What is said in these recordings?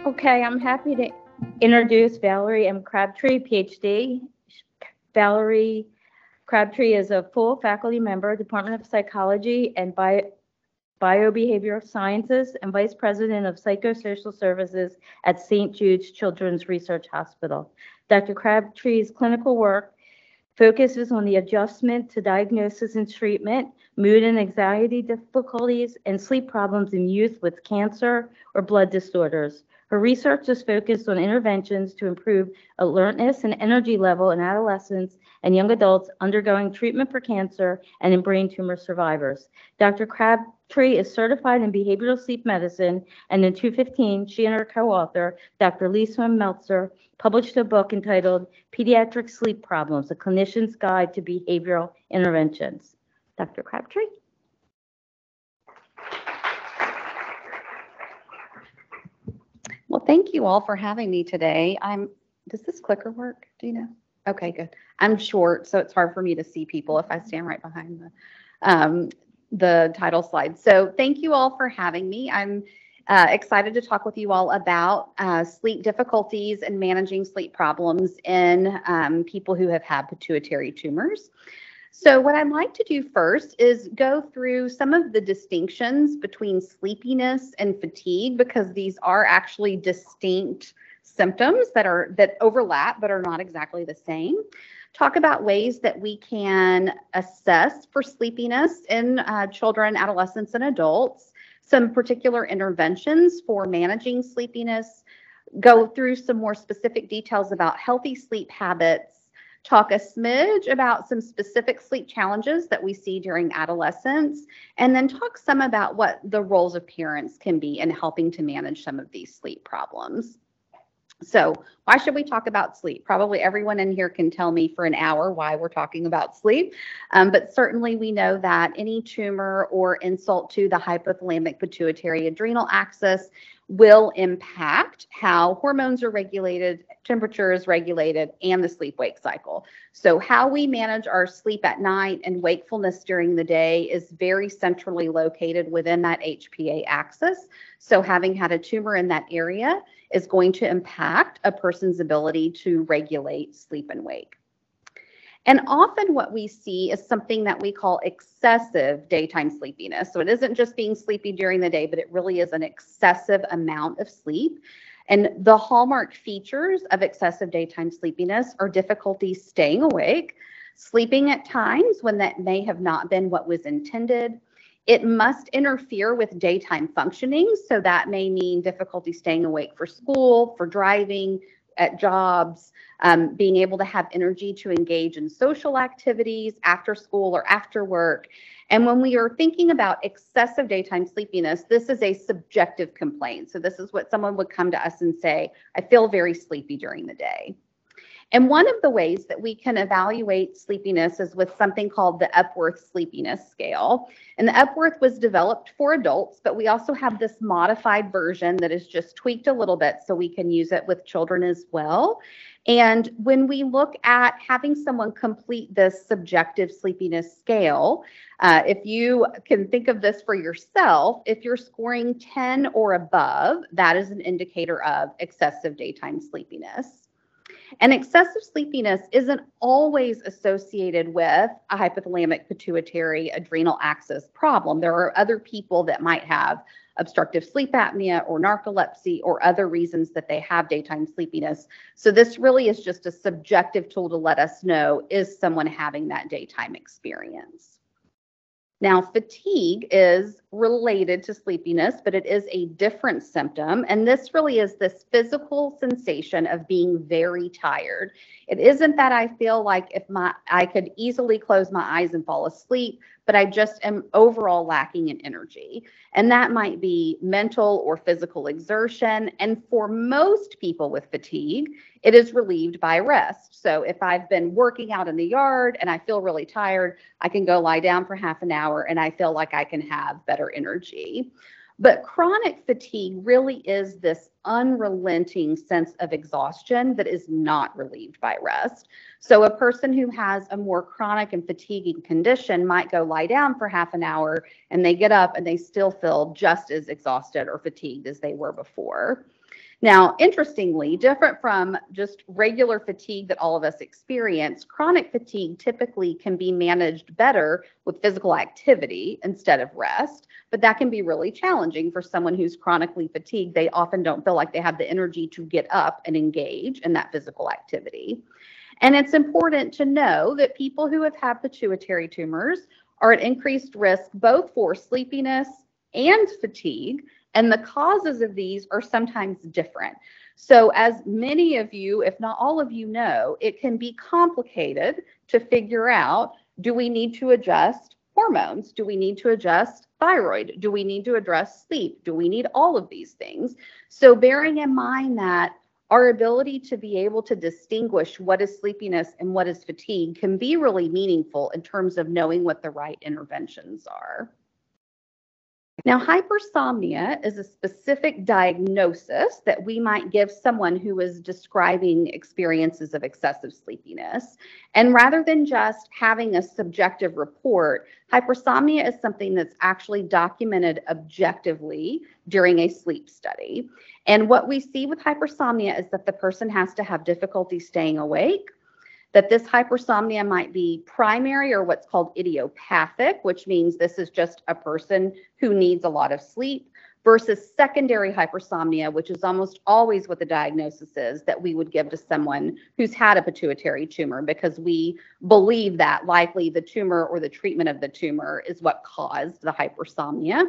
Okay, I'm happy to introduce Valerie Crabtree, PhD. Valerie Crabtree is a full faculty member, Department of Psychology and Biobehavioral Sciences, and Vice President of Psychosocial Services at St. Jude's Children's Research Hospital. Dr. Crabtree's clinical work focuses on the adjustment to diagnosis and treatment, mood and anxiety difficulties, and sleep problems in youth with cancer or blood disorders. Her research is focused on interventions to improve alertness and energy level in adolescents and young adults undergoing treatment for cancer and in brain tumor survivors. Dr. Crabtree is certified in behavioral sleep medicine, and in 2015, she and her co-author, Dr. Lisa Meltzer, published a book entitled Pediatric Sleep Problems, A Clinician's Guide to Behavioral Interventions. Dr. Crabtree? Well, thank you all for having me today. Does this clicker work? Do you know? Okay, good. I'm short, so it's hard for me to see people if I stand right behind the title slide. So thank you all for having me. I'm excited to talk with you all about sleep difficulties and managing sleep problems in people who have had pituitary tumors. So what I'd like to do first is go through some of the distinctions between sleepiness and fatigue, because these are actually distinct symptoms that overlap but are not exactly the same. Talk about ways that we can assess for sleepiness in children, adolescents, and adults, some particular interventions for managing sleepiness, go through some more specific details about healthy sleep habits, talk a smidge about some specific sleep challenges that we see during adolescence, and then talk some about what the roles of parents can be in helping to manage some of these sleep problems. So why should we talk about sleep? Probably everyone in here can tell me for an hour why we're talking about sleep, but certainly we know that any tumor or insult to the hypothalamic-pituitary adrenal axis will impact how hormones are regulated, temperature is regulated, and the sleep-wake cycle. So how we manage our sleep at night and wakefulness during the day is very centrally located within that HPA axis. So having had a tumor in that area is going to impact a person's ability to regulate sleep and wake. And often what we see is something that we call excessive daytime sleepiness. So it isn't just being sleepy during the day, but it really is an excessive amount of sleep. And the hallmark features of excessive daytime sleepiness are difficulty staying awake, sleeping at times when that may have not been what was intended. It must interfere with daytime functioning. So that may mean difficulty staying awake for school, for driving, at jobs, being able to have energy to engage in social activities after school or after work. And when we are thinking about excessive daytime sleepiness, this is a subjective complaint. So this is what someone would come to us and say, I feel very sleepy during the day. And one of the ways that we can evaluate sleepiness is with something called the Epworth Sleepiness Scale. And the Epworth was developed for adults, but we also have this modified version that is just tweaked a little bit so we can use it with children as well. And when we look at having someone complete this subjective sleepiness scale, if you can think of this for yourself, if you're scoring 10 or above, that is an indicator of excessive daytime sleepiness. And excessive sleepiness isn't always associated with a hypothalamic-pituitary adrenal axis problem. There are other people that might have obstructive sleep apnea or narcolepsy or other reasons that they have daytime sleepiness. So this really is just a subjective tool to let us know, is someone having that daytime experience? Now, fatigue is related to sleepiness, but it is a different symptom. And this really is this physical sensation of being very tired. It isn't that I feel like I could easily close my eyes and fall asleep, but I just am overall lacking in energy. And that might be mental or physical exertion. And for most people with fatigue, it is relieved by rest. So if I've been working out in the yard and I feel really tired, I can go lie down for half an hour and I feel like I can have better energy. But chronic fatigue really is this unrelenting sense of exhaustion that is not relieved by rest. So a person who has a more chronic and fatiguing condition might go lie down for half an hour and they get up and they still feel just as exhausted or fatigued as they were before. Now, interestingly, different from just regular fatigue that all of us experience, chronic fatigue typically can be managed better with physical activity instead of rest, but that can be really challenging for someone who's chronically fatigued. They often don't feel like they have the energy to get up and engage in that physical activity. And it's important to know that people who have had pituitary tumors are at increased risk both for sleepiness and fatigue, and the causes of these are sometimes different. So as many of you, if not all of you know, it can be complicated to figure out, do we need to adjust hormones? Do we need to adjust thyroid? Do we need to address sleep? Do we need all of these things? So bearing in mind that our ability to be able to distinguish what is sleepiness and what is fatigue can be really meaningful in terms of knowing what the right interventions are. Now, hypersomnia is a specific diagnosis that we might give someone who is describing experiences of excessive sleepiness. And rather than just having a subjective report, hypersomnia is something that's actually documented objectively during a sleep study. And what we see with hypersomnia is that the person has to have difficulty staying awake, that this hypersomnia might be primary or what's called idiopathic, which means this is just a person who needs a lot of sleep, versus secondary hypersomnia, which is almost always what the diagnosis is that we would give to someone who's had a pituitary tumor, because we believe that likely the tumor or the treatment of the tumor is what caused the hypersomnia.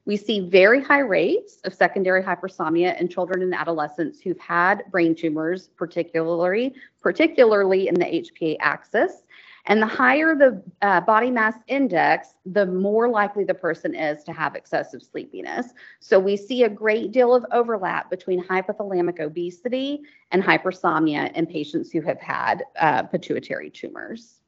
We see very high rates of secondary hypersomnia in children and adolescents who've had brain tumors, particularly in the HPA axis. And the higher the body mass index, the more likely the person is to have excessive sleepiness. So we see a great deal of overlap between hypothalamic obesity and hypersomnia in patients who have had pituitary tumors.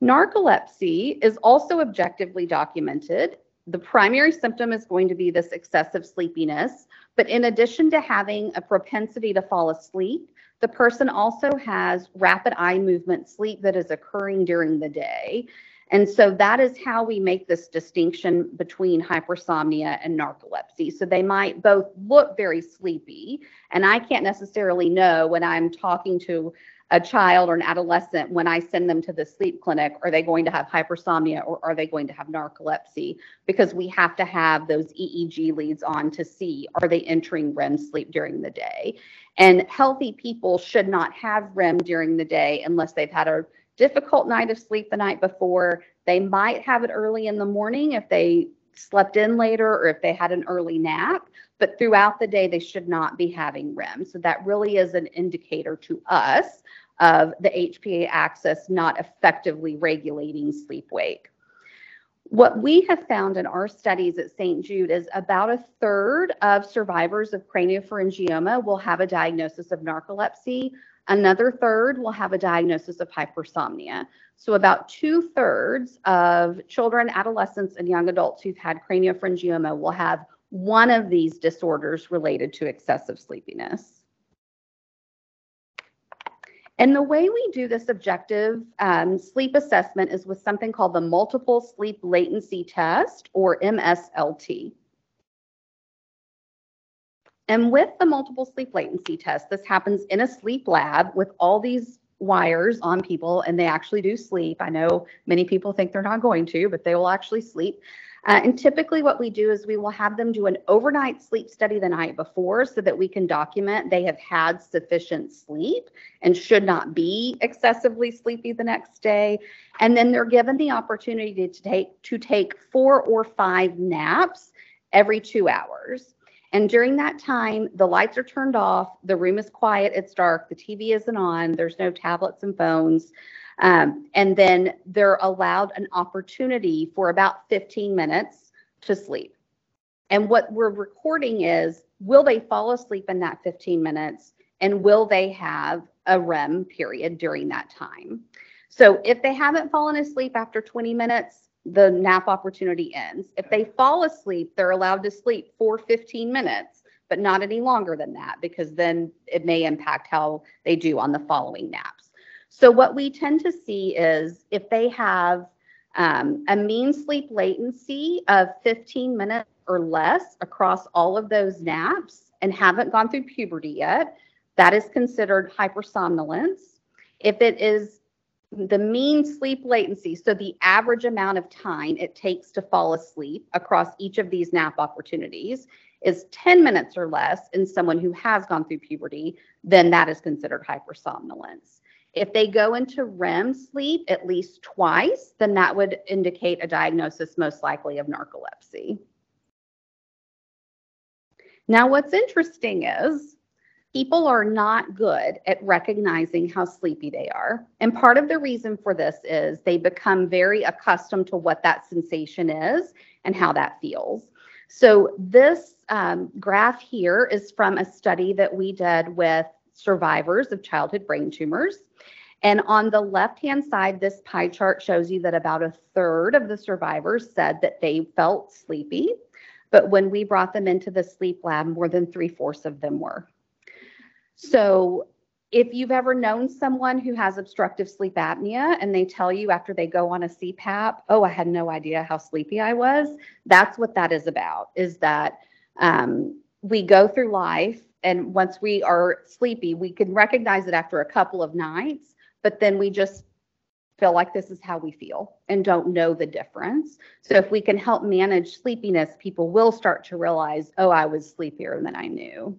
Narcolepsy is also objectively documented. The primary symptom is going to be this excessive sleepiness, but in addition to having a propensity to fall asleep, the person also has rapid eye movement sleep that is occurring during the day. And so that is how we make this distinction between hypersomnia and narcolepsy. So they might both look very sleepy, and I can't necessarily know when I'm talking to a child or an adolescent, when I send them to the sleep clinic, are they going to have hypersomnia or are they going to have narcolepsy? Because we have to have those EEG leads on to see, are they entering REM sleep during the day? And healthy people should not have REM during the day unless they've had a difficult night of sleep the night before. They might have it early in the morning if they slept in later or if they had an early nap, but throughout the day, they should not be having REM. So that really is an indicator to us of the HPA axis not effectively regulating sleep-wake. What we have found in our studies at St. Jude is about a third of survivors of craniopharyngioma will have a diagnosis of narcolepsy. Another third will have a diagnosis of hypersomnia. So about 2/3 of children, adolescents, and young adults who've had craniopharyngioma will have one of these disorders related to excessive sleepiness. And the way we do this objective sleep assessment is with something called the Multiple Sleep Latency Test, or MSLT. And with the multiple sleep latency test, this happens in a sleep lab with all these wires on people, and they actually do sleep. I know many people think they're not going to, but they will actually sleep. And typically what we do is we will have them do an overnight sleep study the night before so that we can document they have had sufficient sleep and should not be excessively sleepy the next day. And then they're given the opportunity to take 4 or 5 naps every 2 hours. And during that time, the lights are turned off, the room is quiet, it's dark, the TV isn't on, there's no tablets and phones. And then they're allowed an opportunity for about 15 minutes to sleep. And what we're recording is, will they fall asleep in that 15 minutes? And will they have a REM period during that time? So if they haven't fallen asleep after 20 minutes, the nap opportunity ends. If they fall asleep, they're allowed to sleep for 15 minutes, but not any longer than that, because then it may impact how they do on the following naps. So what we tend to see is if they have a mean sleep latency of 15 minutes or less across all of those naps, and haven't gone through puberty yet, that is considered hypersomnolence. If it is the mean sleep latency, so the average amount of time it takes to fall asleep across each of these nap opportunities is 10 minutes or less in someone who has gone through puberty, then that is considered hypersomnolence. If they go into REM sleep at least twice, then that would indicate a diagnosis most likely of narcolepsy. Now, what's interesting is people are not good at recognizing how sleepy they are. And part of the reason for this is they become very accustomed to what that sensation is and how that feels. So this graph here is from a study that we did with survivors of childhood brain tumors. And on the left-hand side, this pie chart shows you that about a third of the survivors said that they felt sleepy. But when we brought them into the sleep lab, more than 3/4 of them were. So if you've ever known someone who has obstructive sleep apnea and they tell you after they go on a CPAP, oh, I had no idea how sleepy I was, that's what that is about, is that we go through life, and once we are sleepy, we can recognize it after a couple of nights, but then we just feel like this is how we feel and don't know the difference. So if we can help manage sleepiness, people will start to realize, oh, I was sleepier than I knew.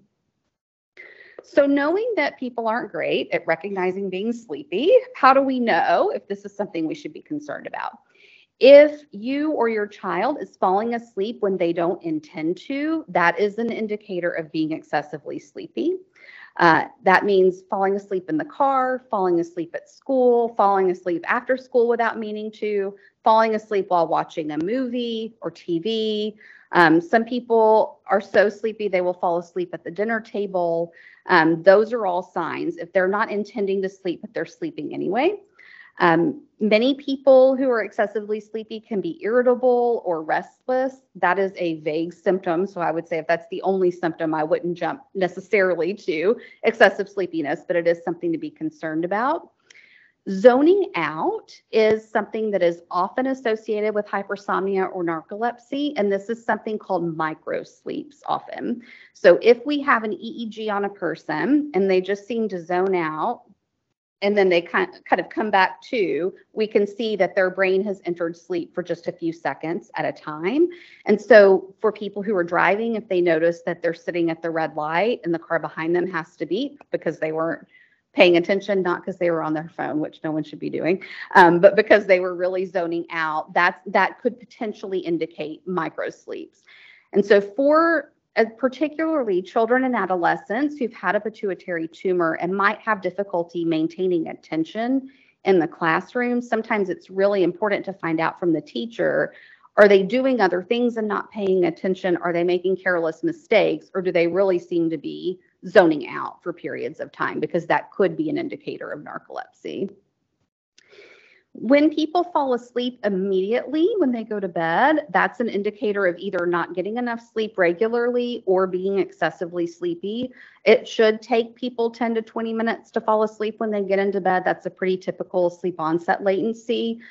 So knowing that people aren't great at recognizing being sleepy, how do we know if this is something we should be concerned about? If you or your child is falling asleep when they don't intend to, that is an indicator of being excessively sleepy. That means falling asleep in the car, falling asleep at school, falling asleep after school without meaning to, falling asleep while watching a movie or TV. Some people are so sleepy they will fall asleep at the dinner table. Those are all signs if they're not intending to sleep, but they're sleeping anyway. Many people who are excessively sleepy can be irritable or restless. That is a vague symptom. So I would say if that's the only symptom, I wouldn't jump necessarily to excessive sleepiness, but it is something to be concerned about. Zoning out is something that is often associated with hypersomnia or narcolepsy, and this is something called microsleeps often. So if we have an EEG on a person and they just seem to zone out, and then they kind of come back to, we can see that their brain has entered sleep for just a few seconds at a time. And so for people who are driving, if they notice that they're sitting at the red light and the car behind them has to beep because they weren't paying attention, not because they were on their phone, which no one should be doing, but because they were really zoning out, that could potentially indicate microsleeps. And so for particularly children and adolescents who've had a pituitary tumor and might have difficulty maintaining attention in the classroom, sometimes it's really important to find out from the teacher, are they doing other things and not paying attention? Are they making careless mistakes? Or do they really seem to be zoning out for periods of time? Because that could be an indicator of narcolepsy. When people fall asleep immediately when they go to bed, that's an indicator of either not getting enough sleep regularly or being excessively sleepy. It should take people 10 to 20 minutes to fall asleep when they get into bed. That's a pretty typical sleep onset latency.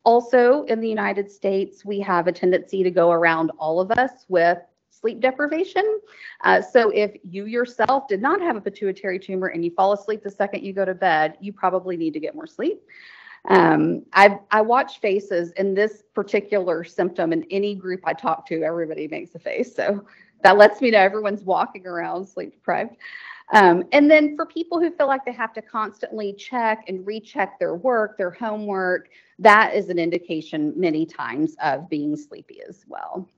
Also, in the United States, we have a tendency to go around all of us with sleep deprivation. So if you yourself did not have a pituitary tumor and you fall asleep the second you go to bed, you probably need to get more sleep. I watch faces, and this particular symptom in any group I talk to, everybody makes a face. So that lets me know everyone's walking around sleep deprived. And then for people who feel like they have to constantly check and recheck their work, their homework, that is an indication many times of being sleepy as well.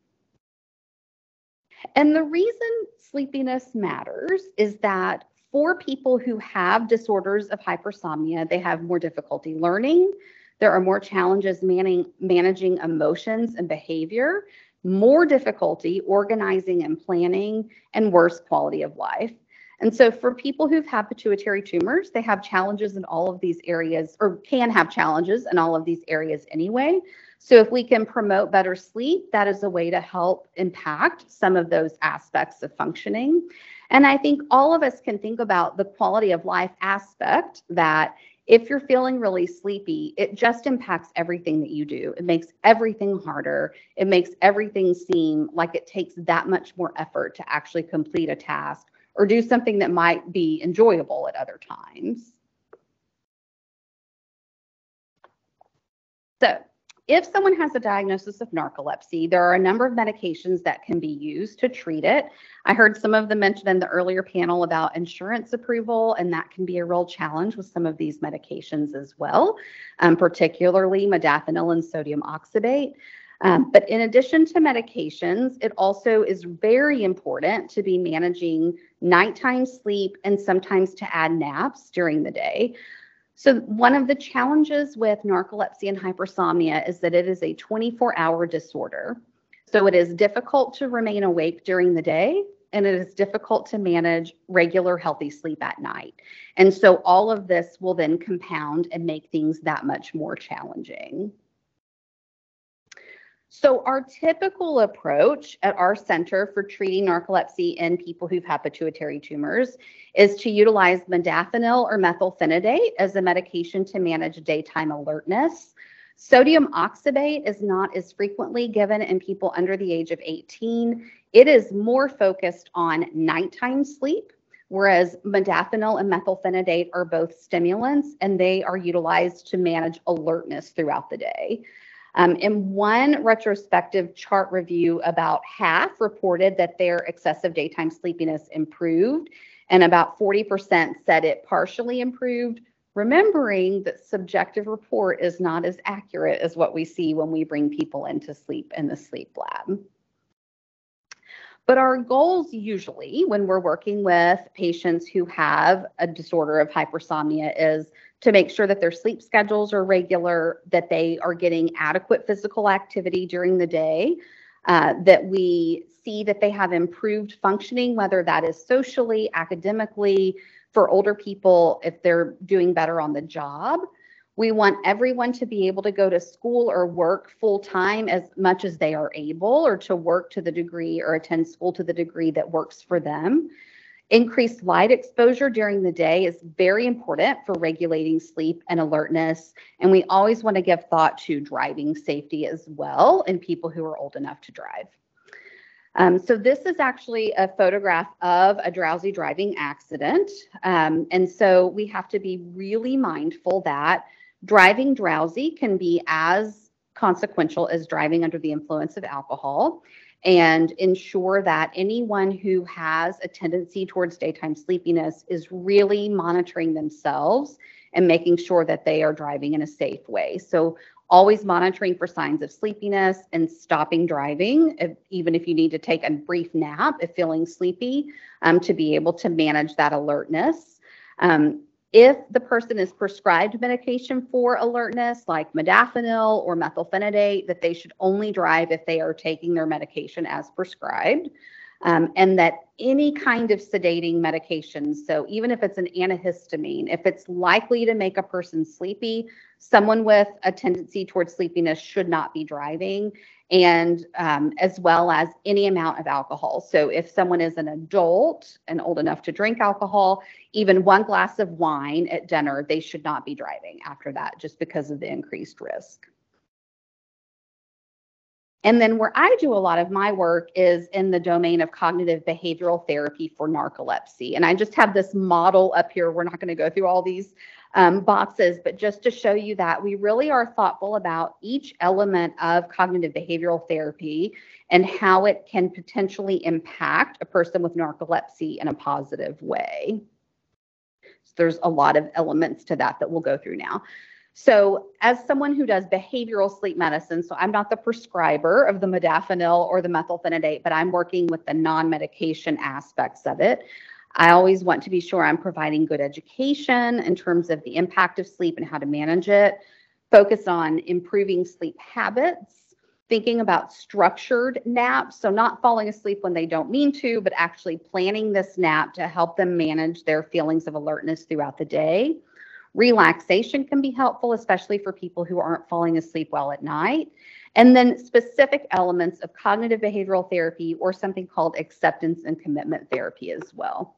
And the reason sleepiness matters is that for people who have disorders of hypersomnia, they have more difficulty learning. There are more challenges managing emotions and behavior, more difficulty organizing and planning, and worse quality of life. And so for people who've had pituitary tumors, they have challenges in all of these areas, or can have challenges in all of these areas anyway. So if we can promote better sleep, that is a way to help impact some of those aspects of functioning. And I think all of us can think about the quality of life aspect, that if you're feeling really sleepy, it just impacts everything that you do. It makes everything harder. It makes everything seem like it takes that much more effort to actually complete a task or do something that might be enjoyable at other times. So, if someone has a diagnosis of narcolepsy, there are a number of medications that can be used to treat it. I heard some of them mentioned in the earlier panel about insurance approval, and that can be a real challenge with some of these medications as well, particularly modafinil and sodium oxybate. But in addition to medications, it also is very important to be managing nighttime sleep and sometimes to add naps during the day. So one of the challenges with narcolepsy and hypersomnia is that it is a 24-hour disorder. So it is difficult to remain awake during the day, and it is difficult to manage regular healthy sleep at night. And so all of this will then compound and make things that much more challenging. So our typical approach at our center for treating narcolepsy in people who've had pituitary tumors is to utilize modafinil or methylphenidate as a medication to manage daytime alertness. Sodium oxybate is not as frequently given in people under the age of 18. It is more focused on nighttime sleep, whereas modafinil and methylphenidate are both stimulants, and they are utilized to manage alertness throughout the day. In one retrospective chart review, about half reported that their excessive daytime sleepiness improved, and about 40% said it partially improved, remembering that subjective report is not as accurate as what we see when we bring people into sleep in the sleep lab. But our goals usually when we're working with patients who have a disorder of hypersomnia is to make sure that their sleep schedules are regular, that they are getting adequate physical activity during the day, that we see that they have improved functioning, whether that is socially, academically, for older people, if they're doing better on the job. We want everyone to be able to go to school or work full time as much as they are able, or to work to the degree or attend school to the degree that works for them. Increased light exposure during the day is very important for regulating sleep and alertness. And we always want to give thought to driving safety as well in people who are old enough to drive. So this is actually a photograph of a drowsy driving accident. And so we have to be really mindful that driving drowsy can be as consequential as driving under the influence of alcohol, and ensure that anyone who has a tendency towards daytime sleepiness is really monitoring themselves and making sure that they are driving in a safe way. So always monitoring for signs of sleepiness and stopping driving, even if you need to take a brief nap if feeling sleepy, to be able to manage that alertness. If the person is prescribed medication for alertness, like modafinil or methylphenidate, that they should only drive if they are taking their medication as prescribed, and that any kind of sedating medication, so even if it's an antihistamine, if it's likely to make a person sleepy, someone with a tendency towards sleepiness should not be driving, and as well as any amount of alcohol. So if someone is an adult and old enough to drink alcohol, even one glass of wine at dinner, they should not be driving after that, just because of the increased risk. And then where I do a lot of my work is in the domain of cognitive behavioral therapy for narcolepsy. And I just have this model up here. We're not going to go through all these boxes, but just to show you that we really are thoughtful about each element of cognitive behavioral therapy and how it can potentially impact a person with narcolepsy in a positive way. So there's a lot of elements to that we'll go through now. So as someone who does behavioral sleep medicine, so I'm not the prescriber of the modafinil or the methylphenidate, but I'm working with the non-medication aspects of it. I always want to be sure I'm providing good education in terms of the impact of sleep and how to manage it, focus on improving sleep habits, thinking about structured naps, so not falling asleep when they don't mean to, but actually planning this nap to help them manage their feelings of alertness throughout the day. Relaxation can be helpful, especially for people who aren't falling asleep well at night. And then specific elements of cognitive behavioral therapy or something called acceptance and commitment therapy as well.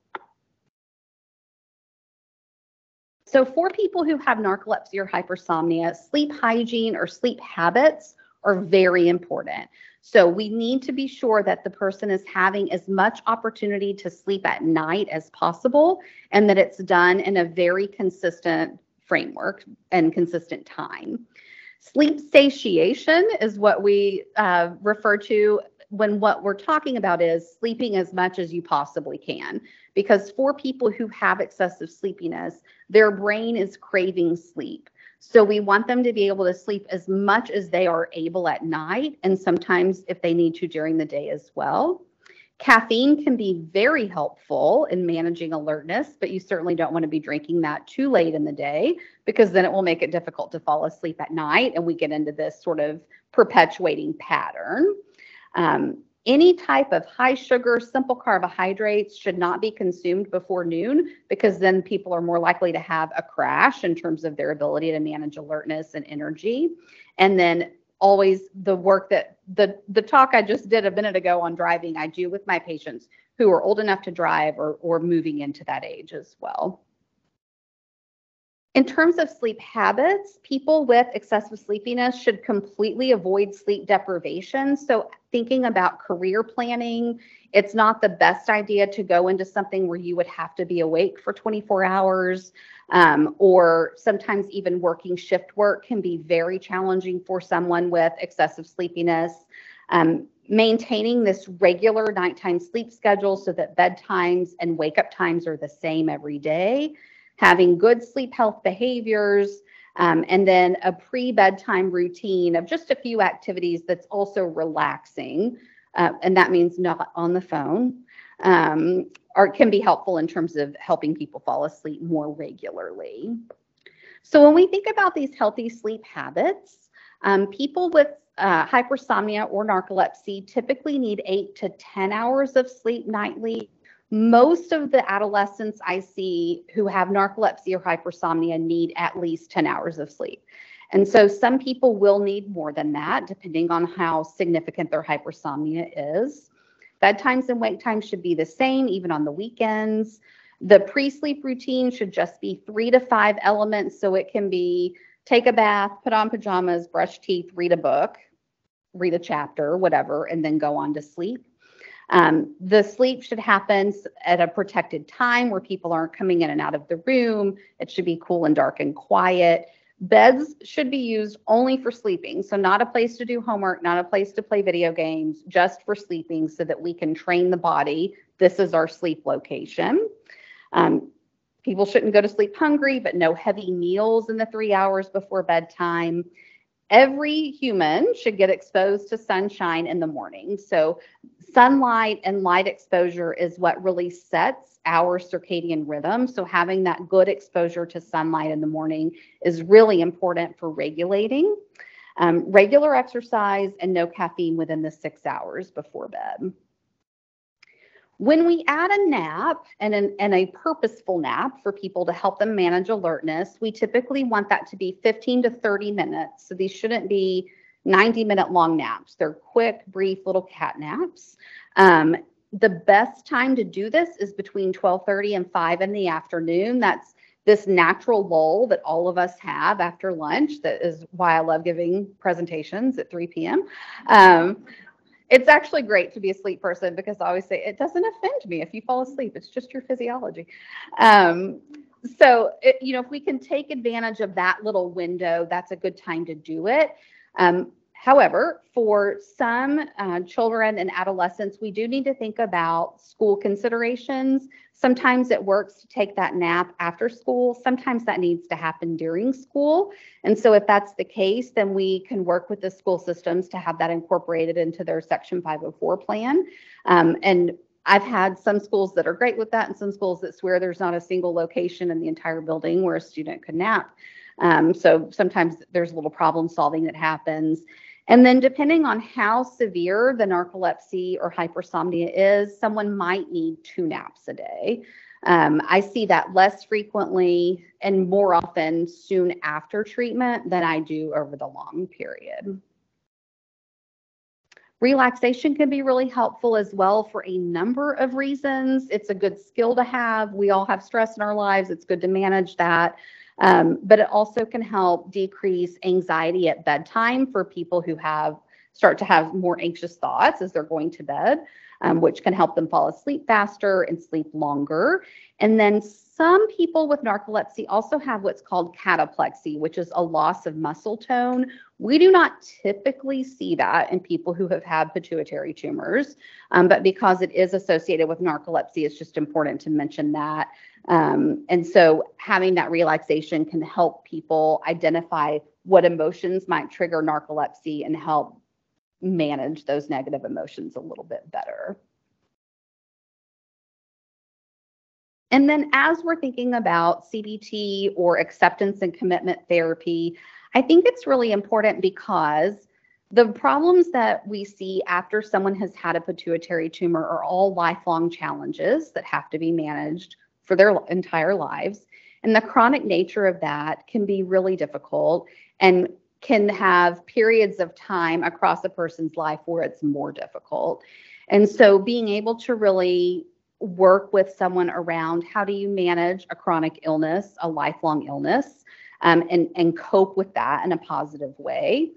So for people who have narcolepsy or hypersomnia, sleep hygiene or sleep habits are very important. So we need to be sure that the person is having as much opportunity to sleep at night as possible, and that it's done in a very consistent framework and consistent time. Sleep satiation is what we refer to when what we're talking about is sleeping as much as you possibly can. Because for people who have excessive sleepiness, their brain is craving sleep. So we want them to be able to sleep as much as they are able at night, and sometimes if they need to during the day as well. Caffeine can be very helpful in managing alertness, but you certainly don't want to be drinking that too late in the day, because then it will make it difficult to fall asleep at night, and we get into this sort of perpetuating pattern. Any type of high sugar, simple carbohydrates should not be consumed before noon, because then people are more likely to have a crash in terms of their ability to manage alertness and energy. And then always the work that the talk I just did a minute ago on driving, I do with my patients who are old enough to drive or moving into that age as well. In terms of sleep habits, people with excessive sleepiness should completely avoid sleep deprivation. So thinking about career planning, it's not the best idea to go into something where you would have to be awake for 24 hours, or sometimes even working shift work can be very challenging for someone with excessive sleepiness. Maintaining this regular nighttime sleep schedule so that bedtimes and wake up times are the same every day. Having good sleep health behaviors, and then a pre-bedtime routine of just a few activities that's also relaxing, and that means not on the phone, or can be helpful in terms of helping people fall asleep more regularly. So when we think about these healthy sleep habits, people with hypersomnia or narcolepsy typically need 8 to 10 hours of sleep nightly. Most of the adolescents I see who have narcolepsy or hypersomnia need at least 10 hours of sleep. And so some people will need more than that, depending on how significant their hypersomnia is. Bedtimes and wake times should be the same, even on the weekends. The pre-sleep routine should just be 3 to 5 elements. So it can be take a bath, put on pajamas, brush teeth, read a book, read a chapter, whatever, and then go on to sleep. The sleep should happen at a protected time where people aren't coming in and out of the room. It should be cool and dark and quiet. Beds should be used only for sleeping. So not a place to do homework, not a place to play video games, just for sleeping so that we can train the body. This is our sleep location. People shouldn't go to sleep hungry, but no heavy meals in the 3 hours before bedtime. Every human should get exposed to sunshine in the morning. So sunlight and light exposure is what really sets our circadian rhythm. So having that good exposure to sunlight in the morning is really important for regulating. Regular exercise and no caffeine within the 6 hours before bed. When we add a nap and a purposeful nap for people to help them manage alertness, we typically want that to be 15 to 30 minutes. So these shouldn't be 90-minute long naps. They're quick, brief little cat naps. The best time to do this is between 12:30 and 5 in the afternoon. That's this natural lull that all of us have after lunch. That is why I love giving presentations at 3 p.m. It's actually great to be a sleep person because I always say it doesn't offend me if you fall asleep. It's just your physiology. If we can take advantage of that little window, that's a good time to do it. However, for some children and adolescents, we do need to think about school considerations. Sometimes it works to take that nap after school. Sometimes that needs to happen during school. And so if that's the case, then we can work with the school systems to have that incorporated into their Section 504 plan. And I've had some schools that are great with that and some schools that swear there's not a single location in the entire building where a student could nap. So sometimes there's a little problem solving that happens. And then depending on how severe the narcolepsy or hypersomnia is, someone might need 2 naps a day. I see that less frequently and more often soon after treatment than I do over the long period. Relaxation can be really helpful as well for a number of reasons. It's a good skill to have. We all have stress in our lives. It's good to manage that. But it also can help decrease anxiety at bedtime for people who start to have more anxious thoughts as they're going to bed, which can help them fall asleep faster and sleep longer. And then some people with narcolepsy also have what's called cataplexy, which is a loss of muscle tone. We do not typically see that in people who have had pituitary tumors, but because it is associated with narcolepsy, it's just important to mention that. And so having that relaxation can help people identify what emotions might trigger narcolepsy and help manage those negative emotions a little bit better. And then as we're thinking about CBT or acceptance and commitment therapy, I think it's really important because the problems that we see after someone has had a pituitary tumor are all lifelong challenges that have to be managed for their entire lives. And the chronic nature of that can be really difficult and can have periods of time across a person's life where it's more difficult. And so being able to really work with someone around how do you manage a chronic illness, a lifelong illness, and cope with that in a positive way.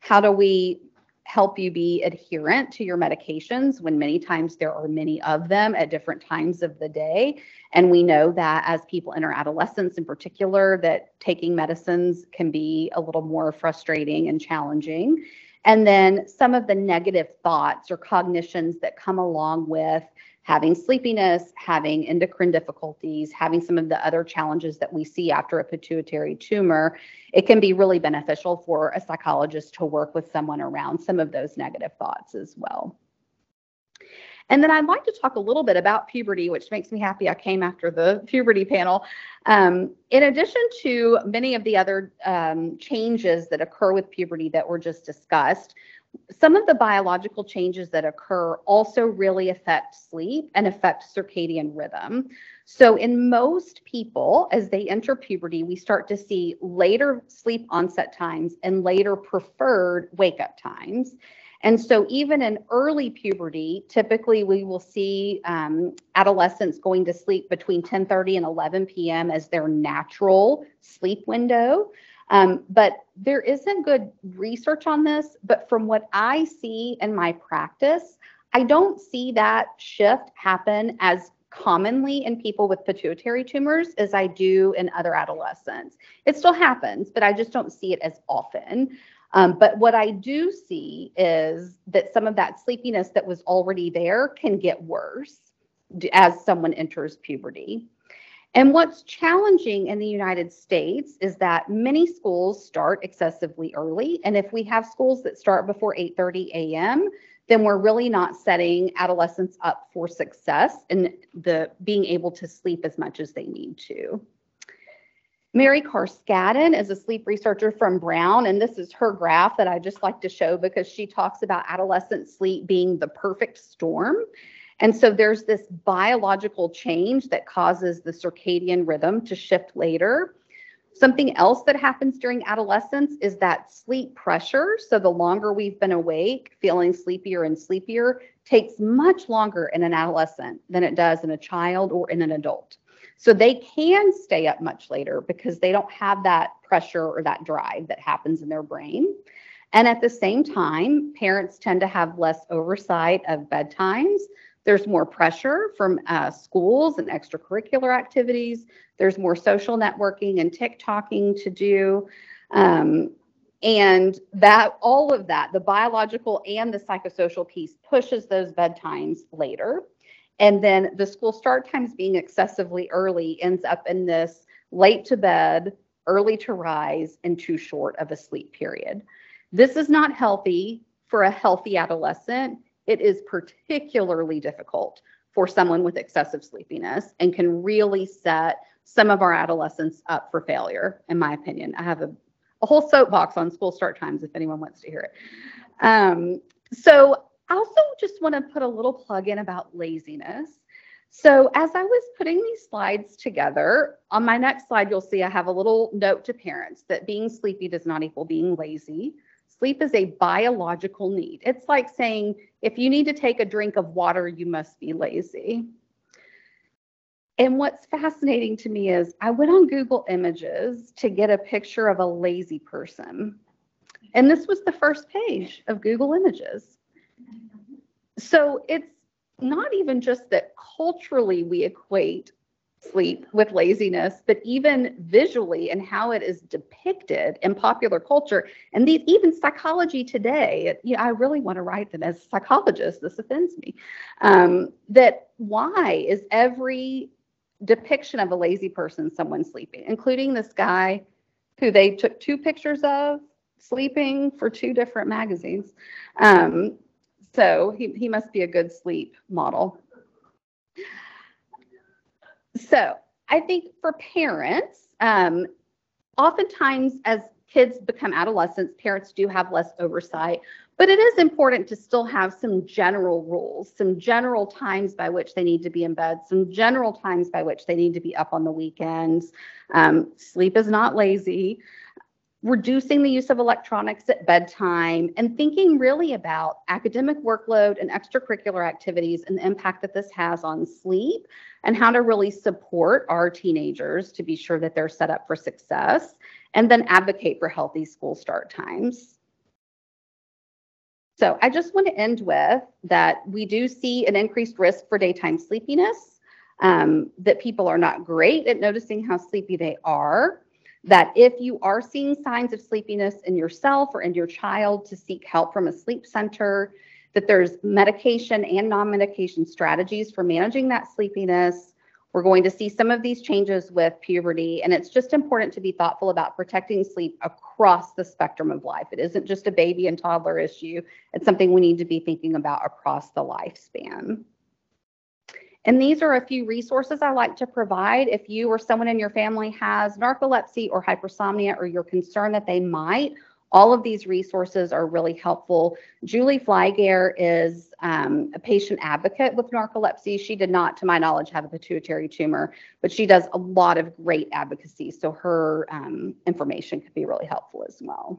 How do we help you be adherent to your medications when many times there are many of them at different times of the day? And we know that as people enter adolescence in particular, that taking medicines can be a little more frustrating and challenging. And then some of the negative thoughts or cognitions that come along with having sleepiness, having endocrine difficulties, having some of the other challenges that we see after a pituitary tumor, it can be really beneficial for a psychologist to work with someone around some of those negative thoughts as well. And then I'd like to talk a little bit about puberty, which makes me happy I came after the puberty panel. In addition to many of the other changes that occur with puberty that were just discussed, some of the biological changes that occur also really affect sleep and affect circadian rhythm. So in most people, as they enter puberty, we start to see later sleep onset times and later preferred wake-up times. And so even in early puberty, typically we will see adolescents going to sleep between 10:30 and 11 p.m. as their natural sleep window. But there isn't good research on this, but from what I see in my practice, I don't see that shift happen as commonly in people with pituitary tumors as I do in other adolescents. It still happens, but I just don't see it as often. But what I do see is that some of that sleepiness that was already there can get worse as someone enters puberty. And what's challenging in the United States is that many schools start excessively early. And if we have schools that start before 8:30 a.m., then we're really not setting adolescents up for success in being able to sleep as much as they need to. Mary Carskadden is a sleep researcher from Brown, and this is her graph that I just like to show because she talks about adolescent sleep being the perfect storm. And so there's this biological change that causes the circadian rhythm to shift later. Something else that happens during adolescence is that sleep pressure. So the longer we've been awake, feeling sleepier and sleepier, takes much longer in an adolescent than it does in a child or in an adult. So they can stay up much later because they don't have that pressure or that drive that happens in their brain. And at the same time, parents tend to have less oversight of bedtimes. There's more pressure from schools and extracurricular activities. There's more social networking and TikToking to do. And that all of that, the biological and the psychosocial piece, pushes those bedtimes later. And then the school start times being excessively early ends up in this late to bed, early to rise, and too short of a sleep period. This is not healthy for a healthy adolescent. It is particularly difficult for someone with excessive sleepiness and can really set some of our adolescents up for failure, in my opinion. I have a whole soapbox on school start times if anyone wants to hear it. So I also just want to put a little plug in about laziness. So as I was putting these slides together, on my next slide, you'll see I have a little note to parents that being sleepy does not equal being lazy. Sleep is a biological need. It's like saying, if you need to take a drink of water, you must be lazy. And what's fascinating to me is I went on Google Images to get a picture of a lazy person. And this was the first page of Google Images. So it's not even just that culturally we equate sleep with laziness, but even visually and how it is depicted in popular culture. And these, even psychology today, I really want to write them as a psychologist. This offends me. That why is every depiction of a lazy person someone sleeping, including this guy who they took 2 pictures of sleeping for 2 different magazines. So he must be a good sleep model. So I think for parents, oftentimes as kids become adolescents, parents do have less oversight, but it is important to still have some general rules, some general times by which they need to be in bed, some general times by which they need to be up on the weekends. Sleep is not lazy. Reducing the use of electronics at bedtime, and thinking really about academic workload and extracurricular activities and the impact that this has on sleep, and how to really support our teenagers to be sure that they're set up for success, and then advocate for healthy school start times. So I just want to end with that we do see an increased risk for daytime sleepiness, that people are not great at noticing how sleepy they are, that if you are seeing signs of sleepiness in yourself or in your child, to seek help from a sleep center, that there's medication and non-medication strategies for managing that sleepiness. We're going to see some of these changes with puberty, and it's just important to be thoughtful about protecting sleep across the spectrum of life. It isn't just a baby and toddler issue. It's something we need to be thinking about across the lifespan. And these are a few resources I like to provide. If you or someone in your family has narcolepsy or hypersomnia, or you're concerned that they might, all of these resources are really helpful. Julie Flygare is a patient advocate with narcolepsy. She did not, to my knowledge, have a pituitary tumor, but she does a lot of great advocacy. So her information could be really helpful as well.